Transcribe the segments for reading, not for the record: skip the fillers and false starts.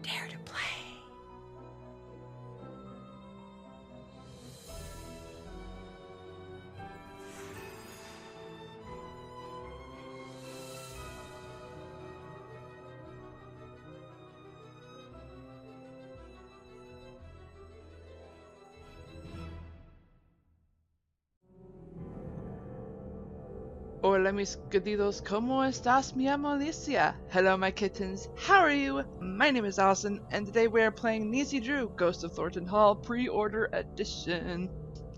Dare to play. Hola mis queridos, ¿cómo estás? Me llamo Alicia. Hello my kittens, how are you? My name is Addison, and today we are playing Nancy Drew, Ghost of Thornton Hall Pre-Order Edition.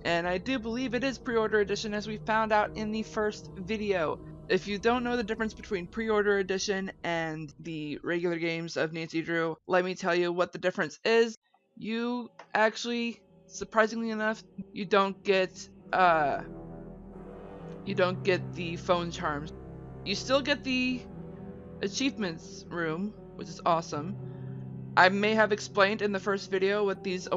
And I do believe it is Pre-Order Edition, as we found out in the first video. If you don't know the difference between Pre-Order Edition and the regular games of Nancy Drew, let me tell you what the difference is. You actually, surprisingly enough, you don't get the phone charms. You still get the achievements room, which is awesome. I may have explained in the first video what these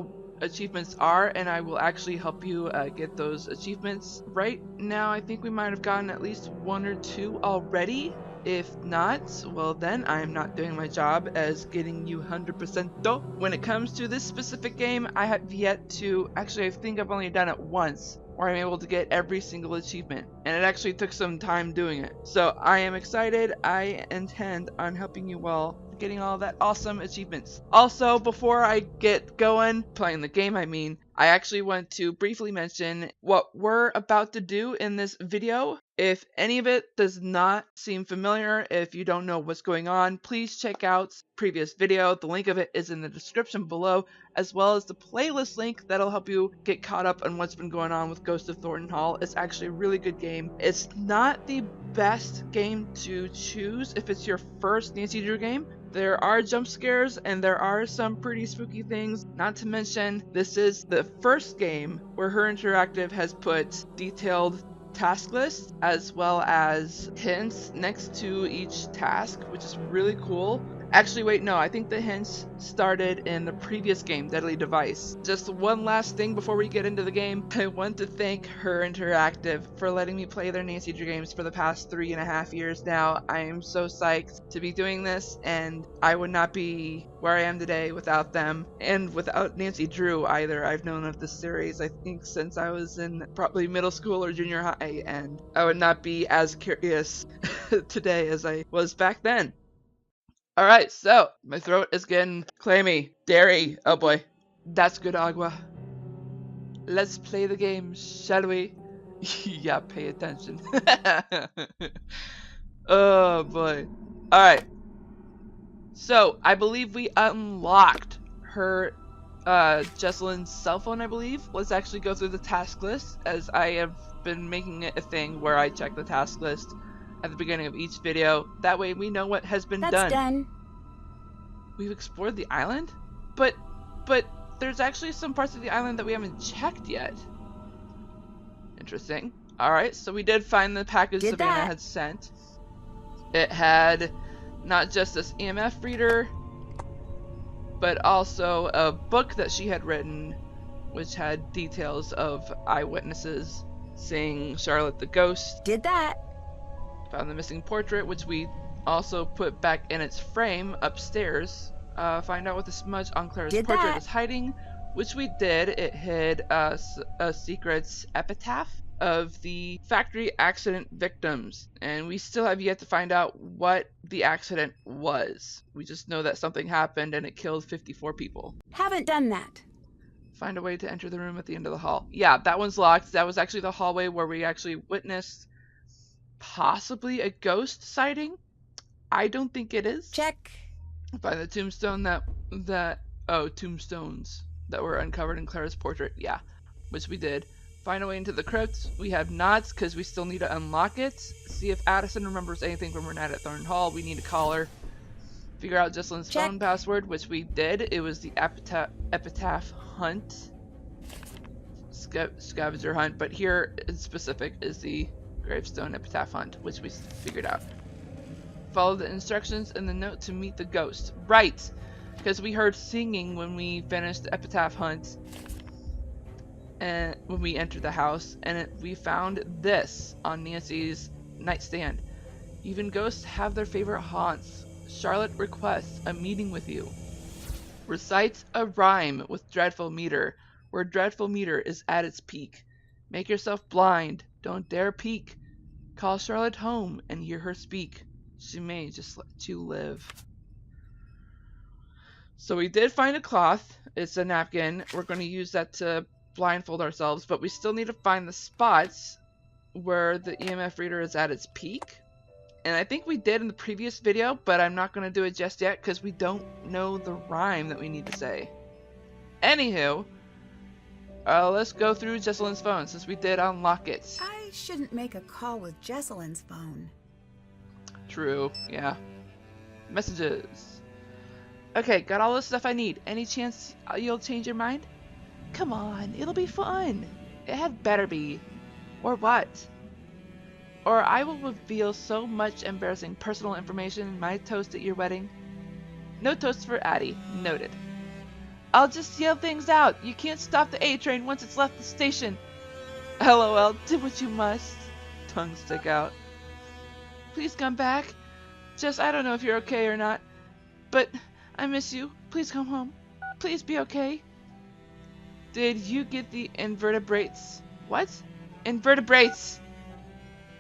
achievements are, and I will actually help you get those achievements. Right now, I think we might have gotten at least 1 or 2 already. If not, well then I am not doing my job as getting you 100% though. When it comes to this specific game, I have yet to, actually I think I've only done it once, where I'm able to get every single achievement, and it actually took some time doing it. So I am excited. I intend on helping you all getting all that awesome achievements. Also, before I get going playing the game, I actually want to briefly mention what we're about to do in this video. If any of it does not seem familiar, if you don't know what's going on, please check out previous video. The link of it is in the description below, as well as the playlist link that'll help you get caught up on what's been going on with Ghost of Thornton Hall. It's actually a really good game. It's not the best game to choose if it's your first Nancy Drew game. There are jump scares and there are some pretty spooky things. Not to mention, this is the first game where Her Interactive has put detailed task lists as well as hints next to each task, which is really cool. Actually, wait, no, I think the hints started in the previous game, Deadly Device. Just one last thing before we get into the game. I want to thank Her Interactive for letting me play their Nancy Drew games for the past 3.5 years now. I am so psyched to be doing this, and I would not be where I am today without them, and without Nancy Drew either. I've known of this series, I think, since I was in probably middle school or junior high, and I would not be as curious today as I was back then. Alright, so, my throat is getting clammy. Dairy. Oh boy. That's good, Agua. Let's play the game, shall we? Yeah, pay attention. Oh boy. Alright. So, I believe we unlocked her, Jessalyn's cell phone, I believe. Let's actually go through the task list, as I have been making it a thing where I check the task list at the beginning of each video. That way we know what has been done. That's done. We've explored the island? But there's actually some parts of the island that we haven't checked yet. Interesting. Alright, so we did find the package Savannah had sent. It had not just this EMF reader, but also a book that she had written, which had details of eyewitnesses seeing Charlotte the ghost. Did that. Found the missing portrait, which we also put back in its frame upstairs. Find out what the smudge on Claire's portrait is hiding, which we did. It hid a secret epitaph of the factory accident victims, and we still have yet to find out what the accident was. We just know that something happened and it killed 54 people. Haven't done that. Find a way to enter the room at the end of the hall. Yeah, that one's locked. That was actually the hallway where we actually witnessed possibly a ghost sighting. I don't think it is. Check. By the tombstone tombstones that were uncovered in Claire's portrait. Yeah, which we did. Find a way into the crypt. We have not, because we still need to unlock it. See if Addison remembers anything from her night at Thornton Hall. We need to call her. Figure out Jessalyn's phone password, which we did. It was the epitaph hunt. Scavenger hunt, but here in specific is the gravestone epitaph hunt, which we figured out. Follow the instructions in the note to meet the ghost. Right, because we heard singing when we finished the epitaph hunt, and when we entered the house, and we found this on Nancy's nightstand. Even ghosts have their favorite haunts. Charlotte requests a meeting with you. Recite a rhyme with dreadful meter, where dreadful meter is at its peak. Make yourself blind, don't dare peek. Call Charlotte home and hear her speak. She may just let you live. So we did find a cloth. It's a napkin. We're going to use that to blindfold ourselves, but we still need to find the spots where the EMF reader is at its peak. And I think we did in the previous video, but I'm not going to do it just yet because we don't know the rhyme that we need to say. Anywho, let's go through Jessalyn's phone since we did unlock it. I shouldn't make a call with Jessalyn's phone. True, yeah. Messages. Okay, got all the stuff I need. Any chance you'll change your mind? Come on, it'll be fun. It had better be. Or what? Or I will reveal so much embarrassing personal information in my toast at your wedding. No toast for Addie. Noted. I'll just yell things out. You can't stop the A train once it's left the station. LOL, do what you must. Tongue stick out. Please come back. Jess, I don't know if you're okay or not, but I miss you. Please come home. Please be okay. Did you get the invertebrates? What? Invertebrates!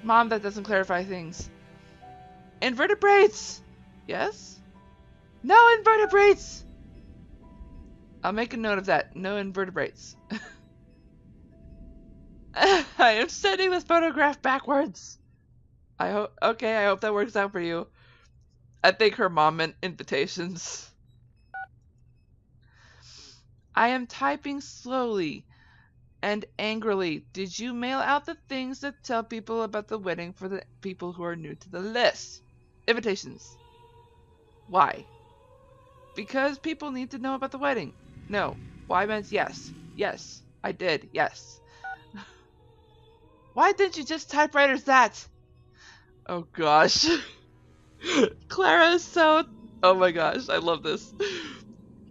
Mom, that doesn't clarify things. Invertebrates! Yes? No invertebrates! I'll make a note of that. No invertebrates. I am sending this photograph backwards. I hope that works out for you. I think her mom meant invitations. I am typing slowly and angrily. Did you mail out the things that tell people about the wedding for the people who are new to the list? Invitations. Why? Because people need to know about the wedding. No. Why meant yes. Yes. I did. Yes. Why didn't you just typewriters that? Oh gosh. Clara is so... Oh my gosh, I love this.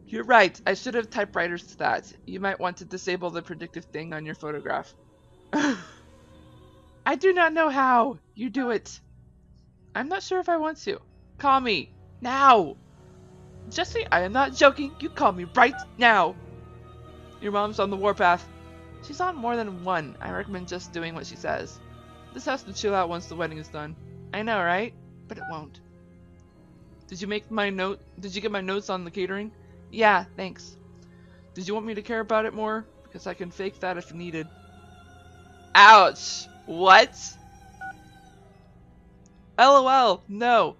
You're right, I should have typewriters to that. You might want to disable the predictive thing on your photograph. I do not know how. You do it. I'm not sure if I want to. Call me. Now. Jesse, I am not joking. You call me right now. Your mom's on the warpath. She's on more than one. I recommend just doing what she says. This has to chill out once the wedding is done. I know, right? But it won't. Did you get my notes on the catering? Yeah, thanks. Did you want me to care about it more? Because I can fake that if needed. Ouch! What? LOL, no.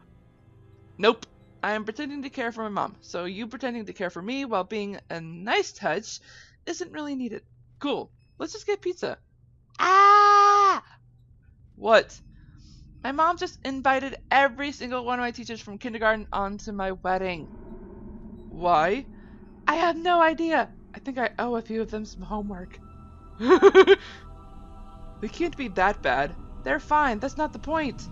Nope. I am pretending to care for my mom, so you pretending to care for me while being a nice touch isn't really needed. Cool. Let's just get pizza. Ah! What? My mom just invited every single one of my teachers from kindergarten onto my wedding. Why? I have no idea. I think I owe a few of them some homework. They can't be that bad. They're fine. That's not the point.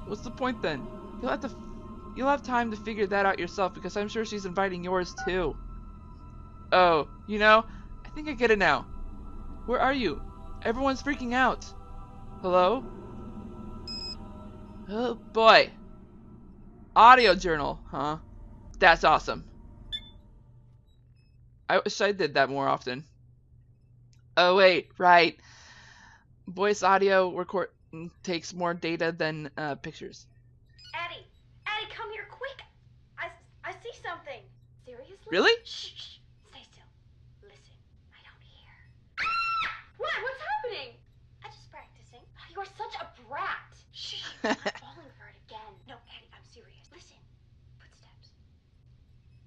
What's the point then? You'll have time to figure that out yourself because I'm sure she's inviting yours too. Oh, you know, I think I get it now. Where are you? Everyone's freaking out. Hello? Oh boy. Audio journal, huh? That's awesome. I wish I did that more often. Oh wait, right. Voice audio record takes more data than pictures. Addie, come here quick. I see something. Seriously? Really? Shh. Stay still. Listen. I don't hear. What? What's happening? I'm just practicing. You are such a brat. Shh. I'm falling for it again. No, Addie, I'm serious. Listen. Footsteps.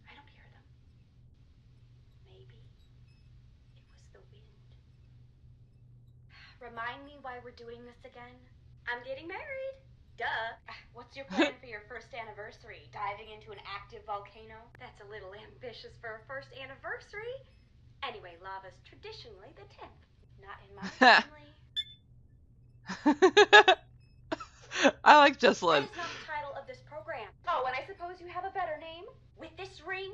I don't hear them. Maybe it was the wind. Remind me why we're doing this again. I'm getting married. Duh. What's your plan for your first anniversary? Diving into an active volcano? That's a little ambitious for a first anniversary. Anyway, lava's traditionally the 10th. Not in my family. I like Jessalyn. That is not the title of this program. Oh, and I suppose you have a better name? With this ring?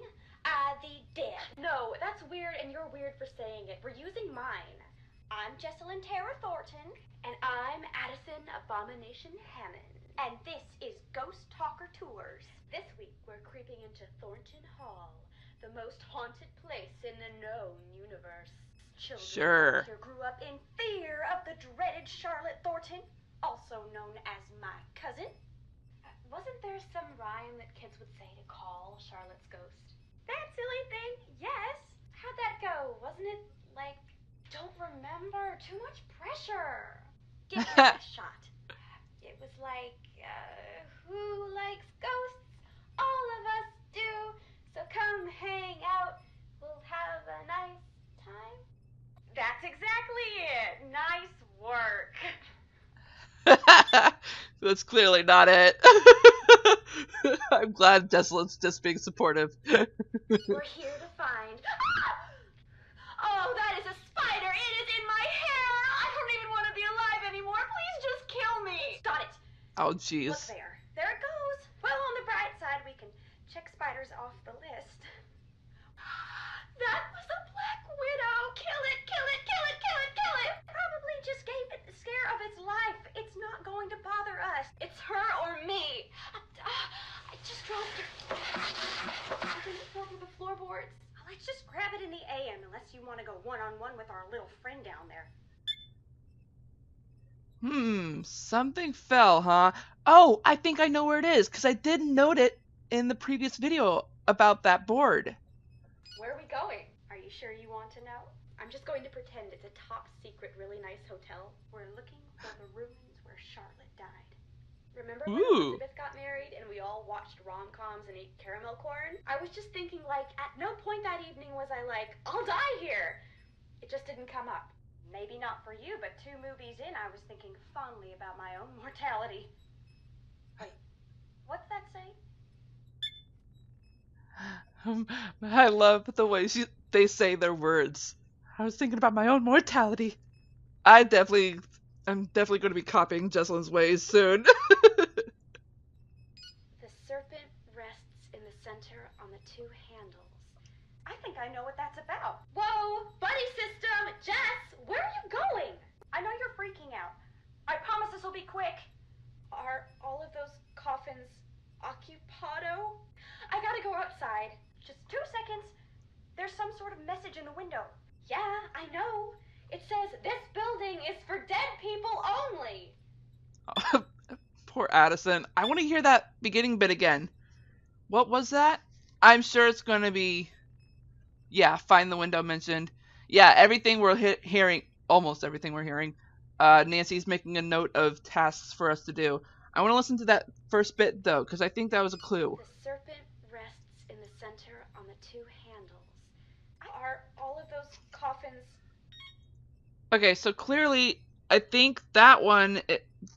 The Dead. No, that's weird, and you're weird for saying it. We're using mine. I'm Jessalyn Tara Thornton. And I'm Addison Abomination Hammond. And this is Ghost Talker Tours. This week we're creeping into Thornton Hall, the most haunted place in the known universe. Children Sure. here grew up in fear of the dreaded Charlotte Thornton, also known as my cousin. Wasn't there some rhyme that kids would say to call Charlotte's ghost? That silly thing, yes. How'd that go? Wasn't it like, don't remember, too much pressure? Give it a shot. It was like, who likes ghosts? All of us do. So come hang out. We'll have a nice time. That's exactly it. Nice work. That's clearly not it. I'm glad Jessalyn's just being supportive. We're here to find... Oh, that is a spider! It is in my hair! I don't even want to be alive anymore! Please just kill me! Stop it! Oh, Look jeez. there. There it goes! Well, on the bright side, we can check spiders off the list. That was a black widow! Kill it! Kill it! Kill it! Kill it! Kill it! Probably just gave it the scare of its life. It's not going to bother us. It's her or me. I just dropped her. I didn't fall through the floorboards. Let's just grab it in the AM unless you want to go one-on-one with our little friend down there. Something fell, huh? Oh, I think I know where it is, because I did note it in the previous video about that board. Where are we going? Are you sure you want to know? I'm just going to pretend it's a top secret, really nice hotel. We're looking for the rooms where Charlotte died. Remember when Ooh. Elizabeth got married and we all watched rom-coms and ate caramel corn? I was just thinking, like, at no point that evening was I like, I'll die here. It just didn't come up. Maybe not for you, but 2 movies in, I was thinking fondly about my own mortality. Wait, what's that say? I love the way they say their words. I was thinking about my own mortality. I'm definitely going to be copying Jessalyn's ways soon. The serpent rests in the center on the 2 handles. I think I know what that's about. Whoa, buddy system! Jess, where are you going? I know you're freaking out. I promise this will be quick. Are all of those coffins occupado? I gotta go outside. Just 2 seconds. There's some sort of message in the window. Yeah, I know. It says, this building is for dead people only. Poor Addison. I want to hear that beginning bit again. What was that? I'm sure it's going to be... Yeah, find the window mentioned. Yeah, everything we're hearing, almost everything we're hearing. Nancy's making a note of tasks for us to do. I want to listen to that first bit, though, because I think that was a clue. The serpent rests in the center on the 2 handles. Are all of those coffins... Okay, so clearly, I think that one,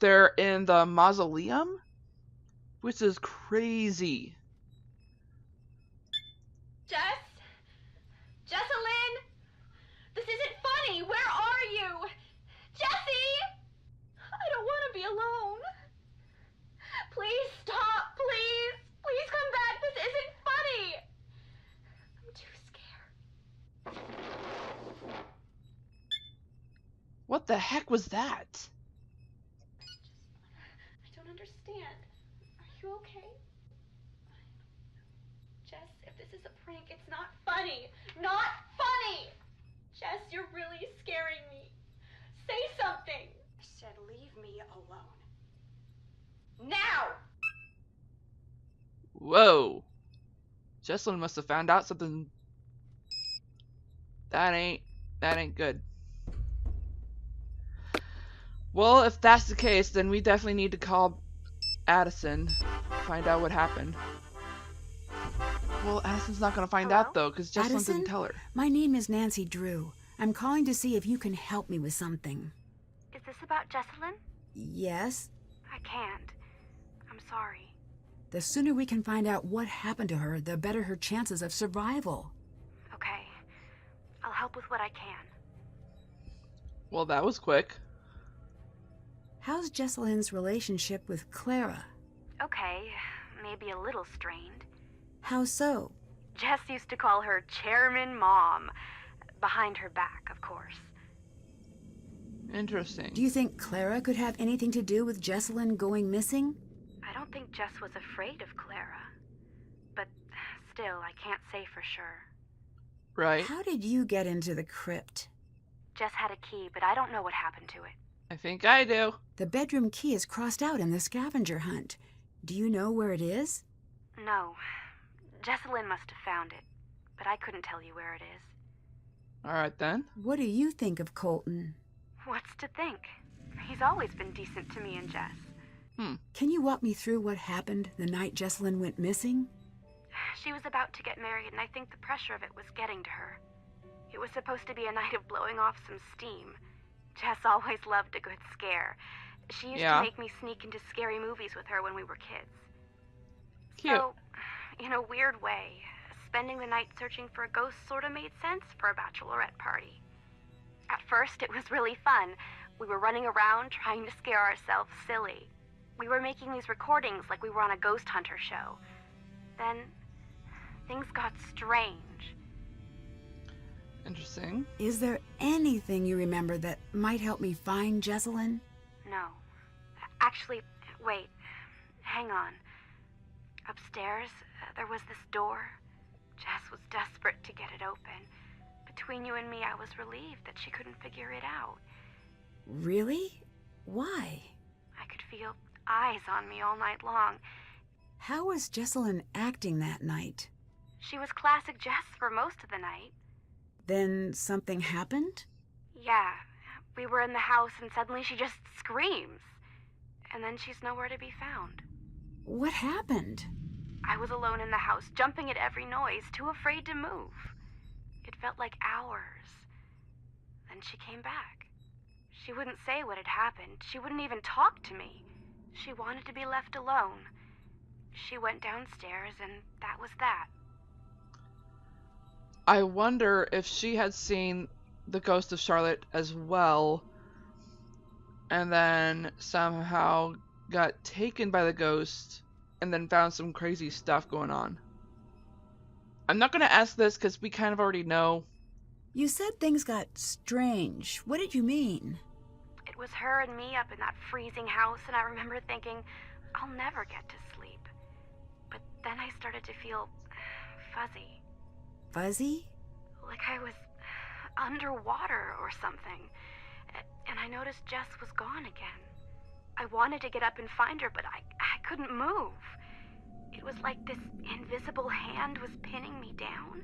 they're in the mausoleum, which is crazy. Jess? Jessalyn? This isn't funny. Where are you? Jessie? I don't want to be alone. Please stop, please. Please come back. This isn't funny. I'm too scared. What the heck was that? I don't understand. Are you okay? Jess, if this is a prank, it's not funny. Not funny! Jess, you're really scaring me. Say something. I said leave me alone. Now! Whoa. Jessalyn must have found out something. That ain't good. Well, if that's the case, then we definitely need to call Addison, find out what happened. Well, Addison's not gonna find out though, because Jessalyn Addison? didn't tell her. My name is Nancy Drew. I'm calling to see if you can help me with something. Is this about Jessalyn? Yes? I can't. I'm sorry. The sooner we can find out what happened to her, the better her chances of survival. Okay. I'll help with what I can. Well, that was quick. How's Jessalyn's relationship with Clara? Okay. Maybe a little strained. How so? Jess used to call her Chairman Mom. Behind her back, of course. Interesting. Do you think Clara could have anything to do with Jessalyn going missing? I don't think Jess was afraid of Clara. But still, I can't say for sure. Right. How did you get into the crypt? Jess had a key, but I don't know what happened to it. I think I do. The bedroom key is crossed out in the scavenger hunt. Do you know where it is? No. Jessalyn must have found it, but I couldn't tell you where it is. Alright then. What do you think of Colton? What's to think? He's always been decent to me and Jess. Can you walk me through what happened the night Jessalyn went missing? She was about to get married, and I think the pressure of it was getting to her. It was supposed to be a night of blowing off some steam. Jess always loved a good scare. She used to make me sneak into scary movies with her when we were kids. Cute. So, in a weird way, spending the night searching for a ghost sort of made sense for a bachelorette party. At first, it was really fun. We were running around trying to scare ourselves silly. We were making these recordings like we were on a ghost hunter show. Then, things got strange. Interesting. Is there anything you remember that might help me find Jessalyn? No. Actually, wait. Hang on. Upstairs, there was this door. Jess was desperate to get it open. Between you and me, I was relieved that she couldn't figure it out. Really? Why? I could feel eyes on me all night long. How was Jessalyn acting that night? She was classic Jess for most of the night. Then something happened? Yeah, we were in the house and suddenly she just screams. And then she's nowhere to be found. What happened? I was alone in the house, jumping at every noise, too afraid to move. It felt like hours. Then she came back. She wouldn't say what had happened. She wouldn't even talk to me. She wanted to be left alone. She went downstairs, and that was that. I wonder if she had seen the ghost of Charlotte as well, and then somehow got taken by the ghost, and then found some crazy stuff going on. I'm not going to ask this because we kind of already know. You said things got strange. What did you mean? It was her and me up in that freezing house, and I remember thinking, I'll never get to sleep. But then I started to feel fuzzy. Fuzzy? Like I was underwater or something. And I noticed Jess was gone again. I wanted to get up and find her, but I couldn't move. It was like this invisible hand was pinning me down.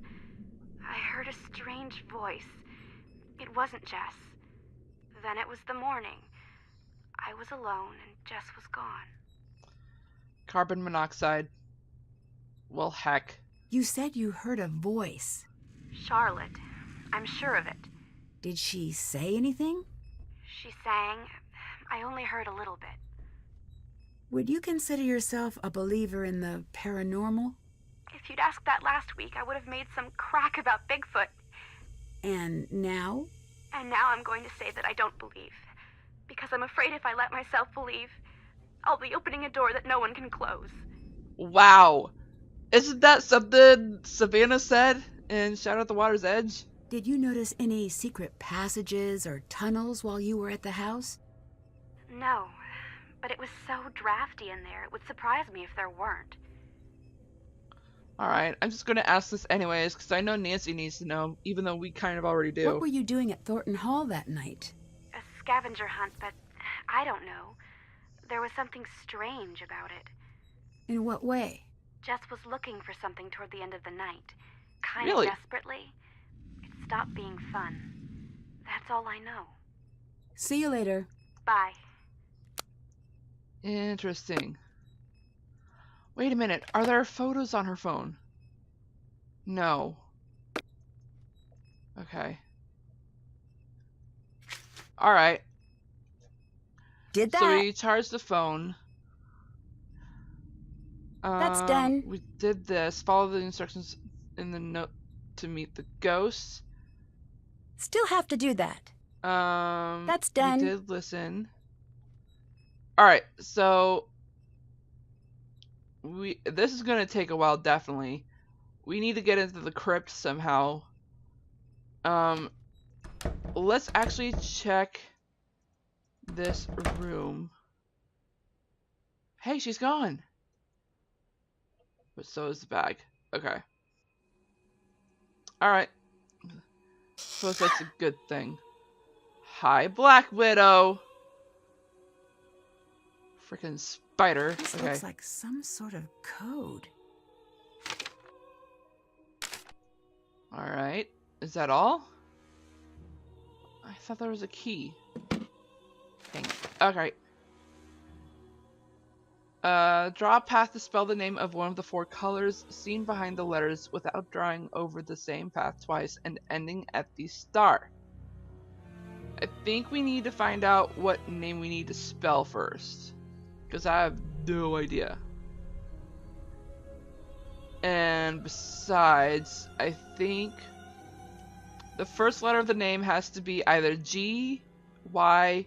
I heard a strange voice. It wasn't Jess. Then it was the morning. I was alone and Jess was gone. Carbon monoxide. Well, heck. You said you heard a voice. Charlotte. I'm sure of it. Did she say anything? She sang. I only heard a little bit. Would you consider yourself a believer in the paranormal? If you'd asked that last week, I would have made some crack about Bigfoot. And now? And now I'm going to say that I don't believe. Because I'm afraid if I let myself believe, I'll be opening a door that no one can close. Wow. Isn't that something Savannah said in Shadow at the Water's Edge? Did you notice any secret passages or tunnels while you were at the house? No, but it was so drafty in there, it would surprise me if there weren't. Alright, I'm just going to ask this anyways, because I know Nancy needs to know, even though we kind of already do. What were you doing at Thornton Hall that night? A scavenger hunt, but I don't know. There was something strange about it. In what way? Jess was looking for something toward the end of the night. Kind Really? of desperately. It stopped being fun. That's all I know. See you later. Bye. Interesting. Wait a minute, are there photos on her phone? No. Okay. Alright. Did that? So we charged the phone. That's done. We did this. Follow the instructions in the note to meet the ghost. Still have to do that. That's done. We did listen. Alright, so this is gonna take a while, definitely. We need to get into the crypt somehow. Let's actually check this room. Hey, she's gone. But so is the bag. Okay. Alright. Suppose that's a good thing. Hi, Black Widow! Freaking spider. This Okay. looks like some sort of code. Alright. Is that all? I thought there was a key. Dang it. Okay. Draw a path to spell the name of one of the 4 colors seen behind the letters without drawing over the same path twice and ending at the star. I think we need to find out what name we need to spell first, because I have no idea. And besides, I think the first letter of the name has to be either G, Y,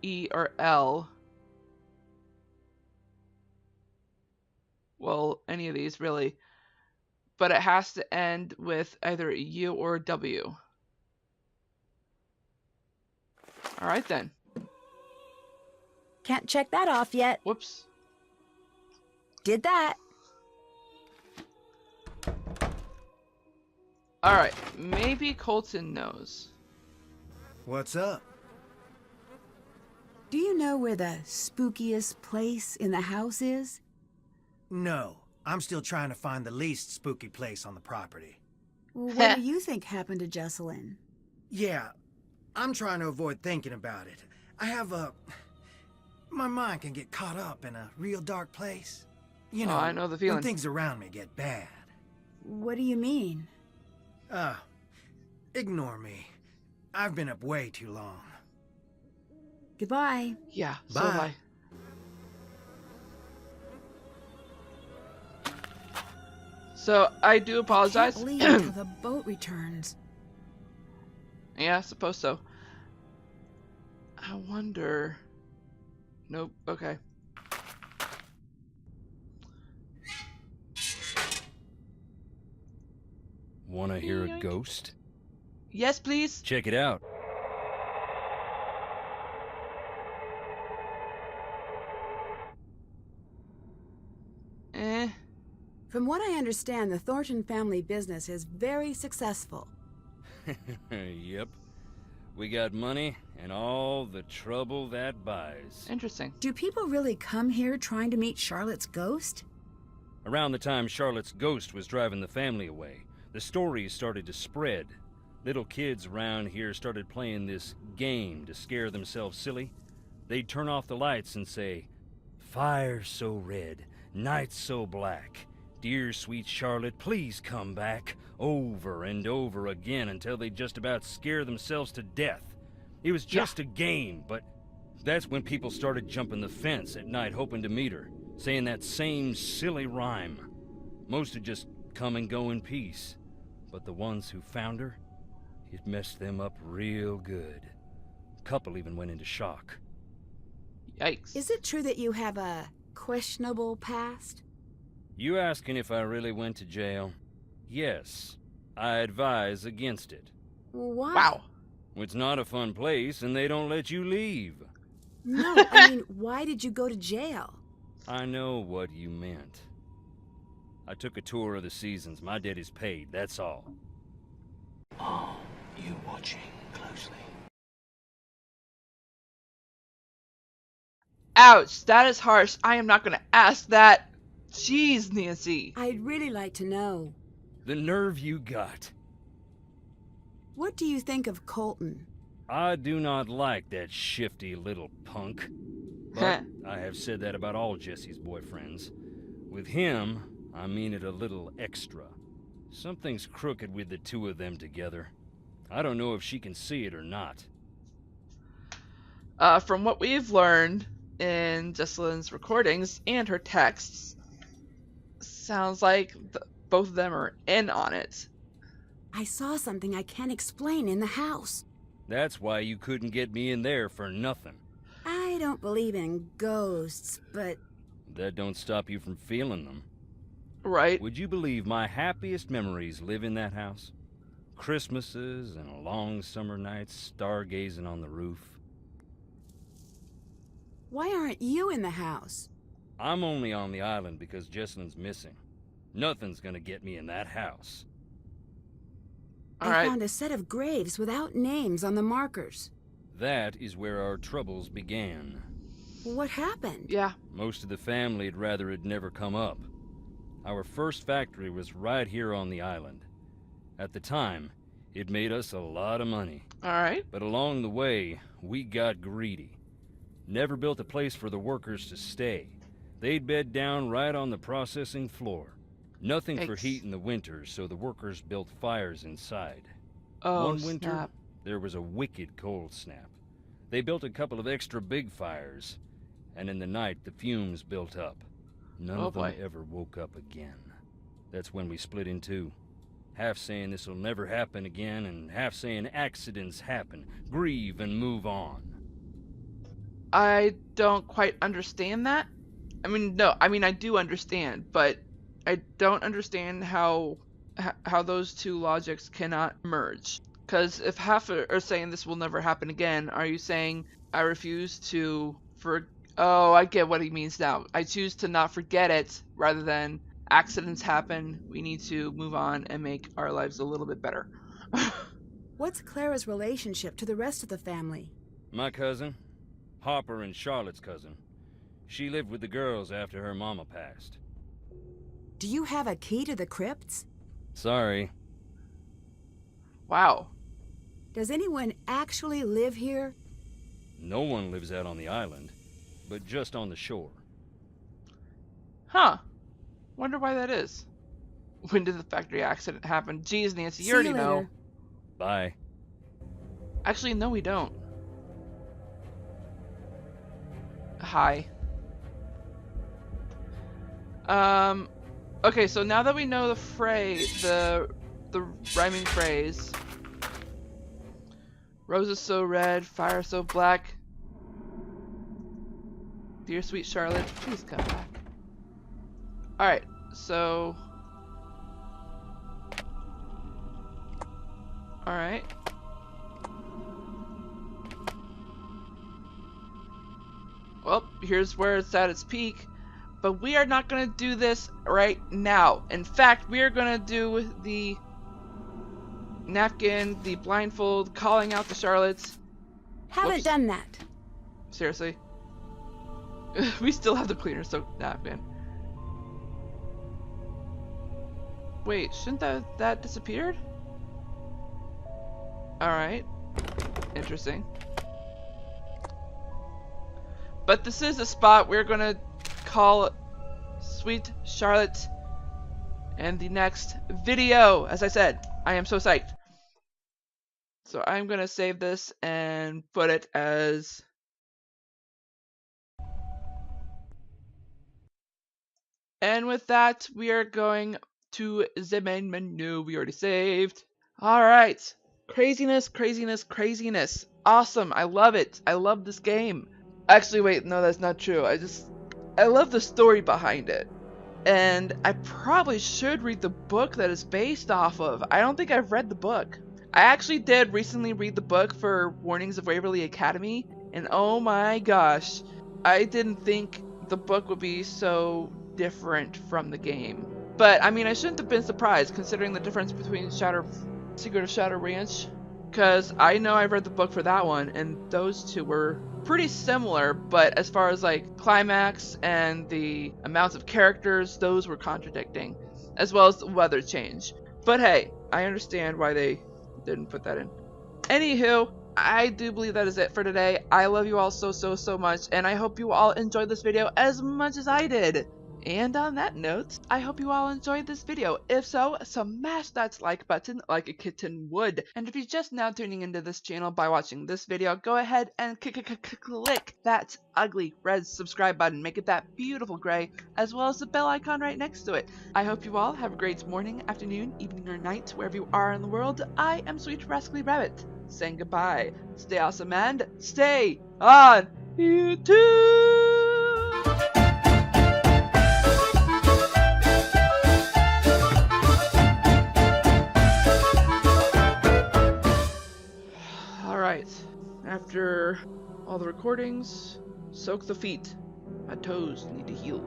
E, or L. Well, any of these really. But it has to end with either a U or a W. Alright then. Can't check that off yet. Whoops. Did that. Alright, maybe Colton knows. What's up? Do you know where the spookiest place in the house is? No, I'm still trying to find the least spooky place on the property. Well, what do you think happened to Jessalyn? Yeah, I'm trying to avoid thinking about it. My mind can get caught up in a real dark place. You know, I know the feeling. when things around me get bad. What do you mean? Ignore me. I've been up way too long. Goodbye. Yeah, so Bye. have I. So, I do apologize. I can't leave until the boat returns. Yeah, I suppose so. I wonder... Nope, okay. Wanna hear a ghost? Yes, please. Check it out. From what I understand, the Thornton family business is very successful. Yep. We got money and all the trouble that buys. Interesting. Do people really come here trying to meet Charlotte's ghost? Around the time Charlotte's ghost was driving the family away, the stories started to spread. Little kids around here started playing this game to scare themselves silly. They'd turn off the lights and say, "Fire so red, night so black. Dear sweet Charlotte, please come back," over and over again until they'd just about scare themselves to death. It was just a game, but that's when people started jumping the fence at night hoping to meet her, saying that same silly rhyme. Most would just come and go in peace, but the ones who found her, it messed them up real good. A couple even went into shock. Yikes. Is it true that you have a questionable past? You asking if I really went to jail? Yes. I advise against it. Why? Wow. It's not a fun place, and they don't let you leave. No, I mean, why did you go to jail? I know what you meant. I took a tour of the seasons. My debt is paid, that's all. Are you watching closely? Ouch, that is harsh. I am not gonna ask that. Jeez, Nancy. I'd really like to know. The nerve you got. What do you think of Colton? I do not like that shifty little punk. But I have said that about all Jesse's boyfriends. With him, I mean it a little extra. Something's crooked with the two of them together. I don't know if she can see it or not. From what we've learned in Jessalyn's recordings and her texts, sounds like both of them are in on it. I saw something I can't explain in the house. That's why you couldn't get me in there for nothing. I don't believe in ghosts, but... That don't stop you from feeling them. Right. Would you believe my happiest memories live in that house? Christmases and long summer nights stargazing on the roof. Why aren't you in the house? I'm only on the island because Jessalyn's missing. Nothing's gonna get me in that house. All I right. found a set of graves without names on the markers. That is where our troubles began. What happened? Yeah. Most of the family'd rather it never come up. Our first factory was right here on the island. At the time, it made us a lot of money. All right. But along the way, we got greedy. Never built a place for the workers to stay. They'd bed down right on the processing floor. Nothing for Yikes. heat in the winter, so the workers built fires inside. Oh, One winter, snap. there was a wicked cold snap. They built a couple of extra big fires, and in the night the fumes built up. None Oh, of them boy. ever woke up again. That's when we split in two. Half saying this'll never happen again, and half saying accidents happen. Grieve and move on. I don't quite understand that. I mean, no, I mean I do understand, but I don't understand how those two logics cannot merge. Because if half are saying this will never happen again, are you saying I refuse to Oh, I get what he means now. I choose to not forget it rather than accidents happen. We need to move on and make our lives a little bit better. What's Clara's relationship to the rest of the family? My cousin, Hopper and Charlotte's cousin. She lived with the girls after her mama passed. Do you have a key to the crypts? Sorry. Wow. Does anyone actually live here? No one lives out on the island, but just on the shore. Huh. Wonder why that is. When did the factory accident happen? Geez, Nancy, you See already you know. later. Bye. Actually, no, we don't. Hi. Okay, so now that we know the phrase, the rhyming phrase, roses so red, fire so black. Dear sweet Charlotte, please come back. Alright, so... Alright. Well, here's where it's at its peak. But we are not going to do this right now. In fact, we are going to do the napkin, the blindfold, calling out the Charlottes. Haven't Whoops. done that. Seriously? We still have the cleaner soaked napkin. Wait, shouldn't that disappeared? Alright. Interesting. But this is a spot we're gonna call Sweet Charlotte in the next video. As I said, I am so psyched. So I'm gonna save this and put it as... And with that, we are going to the main menu. We already saved. Alright. Craziness, craziness, craziness. Awesome. I love it. I love this game. Actually, wait. No, that's not true. I love the story behind it. And I probably should read the book that it's based off of. I don't think I've read the book. I actually did recently read the book for Warnings of Waverly Academy. And oh my gosh. I didn't think the book would be so different from the game. But, I mean, I shouldn't have been surprised considering the difference between Secret of Shadow Ranch. Because I know I read the book for that one, and those two were pretty similar, but as far as like climax and the amounts of characters, those were contradicting, as well as the weather change. But hey, I understand why they didn't put that in. Anywho, I do believe that is it for today. I love you all so much, and I hope you all enjoyed this video as much as I did. And on that note, I hope you all enjoyed this video. If so, smash that like button like a kitten would. And if you're just now tuning into this channel by watching this video, go ahead and click that ugly red subscribe button. Make it that beautiful gray, as well as the bell icon right next to it. I hope you all have a great morning, afternoon, evening, or night, wherever you are in the world. I am Sweet Rascally Rabbit, saying goodbye. Stay awesome and stay on YouTube! After all the recordings, soak the feet. My toes need to heal.